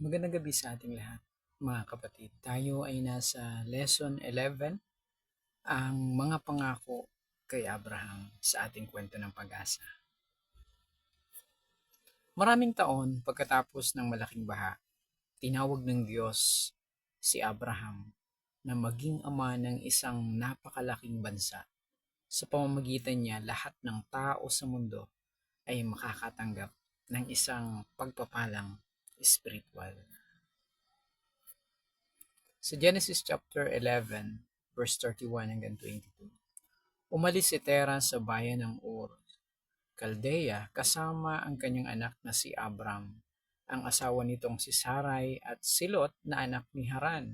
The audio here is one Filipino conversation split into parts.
Magandang gabi sa ating lahat, mga kapatid. Tayo ay nasa lesson 11, ang mga pangako kay Abraham sa ating kwento ng pag-asa. Maraming taon pagkatapos ng malaking baha, tinawag ng Diyos si Abraham na maging ama ng isang napakalaking bansa. Sa pamamagitan niya, lahat ng tao sa mundo ay makakatanggap ng isang pagpapalang spiritual. Sa Genesis chapter 11, verse 31 hanggang 22. Umalis si Tera sa bayan ng Ur, Caldea, kasama ang kanyang anak na si Abram, ang asawa nitong si Sarai at si Lot na anak ni Haran.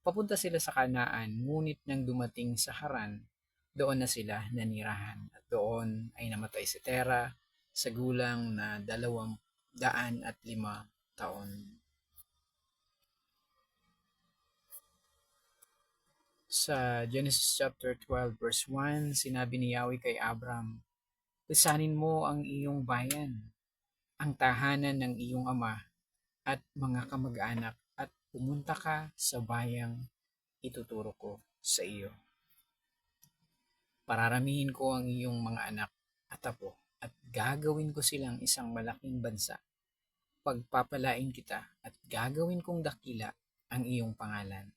Papunta sila sa Kanaan, ngunit nang dumating sa Haran, doon na sila nanirahan. At doon ay namatay si Tera sa gulang na 205 taon. Sa Genesis chapter 12 verse 1, sinabi ni Yahweh kay Abram, "Lisanin mo ang iyong bayan, ang tahanan ng iyong ama at mga kamag-anak at pumunta ka sa bayang ituturo ko sa iyo. Pararamihin ko ang iyong mga anak at apo at gagawin ko silang isang malaking bansa. Pagpapalain kita at gagawin kong dakila ang iyong pangalan.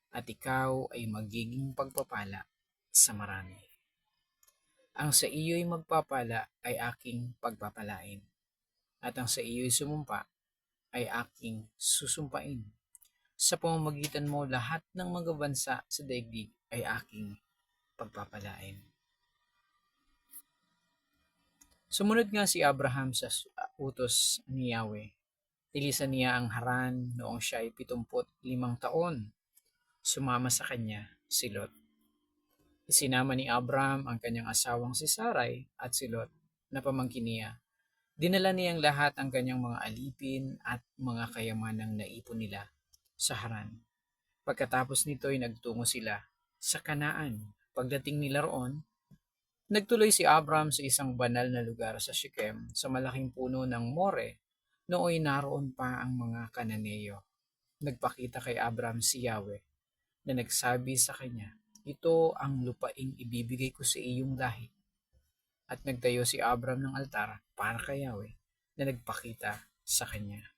At ikaw ay magiging pagpapala sa marami. Ang sa iyo'y magpapala ay aking pagpapalain, at ang sa iyo'y sumumpa ay aking susumpain. Sa pamamagitan mo, lahat ng mga bansa sa daigdig ay aking pagpapalain." Sumunod nga si Abraham sa utos ni Yahweh. Tilisan niya ang Haran noong siya ay 75 taon. Sumama sa kanya si Lot. Isinama ni Abram ang kanyang asawang si Sarai at si Lot na pamangkin niya. Dinala niyang lahat ang kanyang mga alipin at mga kayamanang naipon nila sa Haran. Pagkatapos nito ay nagtungo sila sa Kanaan. Pagdating nila roon, nagtuloy si Abram sa isang banal na lugar sa Shechem sa malaking puno ng More. Nooy naroon pa ang mga Kananeo. Nagpakita kay Abram si Yahweh na nagsabi sa kanya, "Ito ang lupaing ibibigay ko sa iyong lahi." At nagtayo si Abram ng altar para kay Yahweh na nagpakita sa kanya.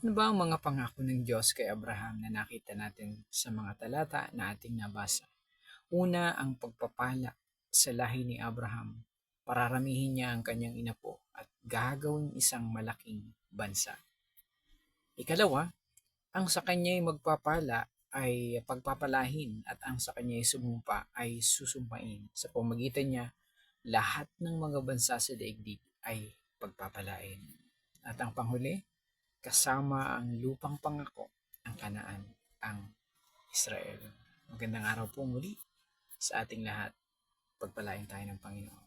Ano ba ang mga pangako ng Diyos kay Abraham na nakita natin sa mga talata na ating nabasa? Una, ang pagpapala sa lahi ni Abraham. Pararamihin niya ang kanyang inapo at gagawing isang malaking bansa. Ikalawa, ang sa kanya'y magpapala ay pagpapalahin at ang sa kanya'y sumumpa ay susumpain. Sa pamagitan niya, lahat ng mga bansa sa daigdig ay pagpapalain. At ang panghuli, kasama ang lupang pangako, ang Kanaan, ang Israel. Magandang araw po muli sa ating lahat. Pagpalain tayo ng Panginoon.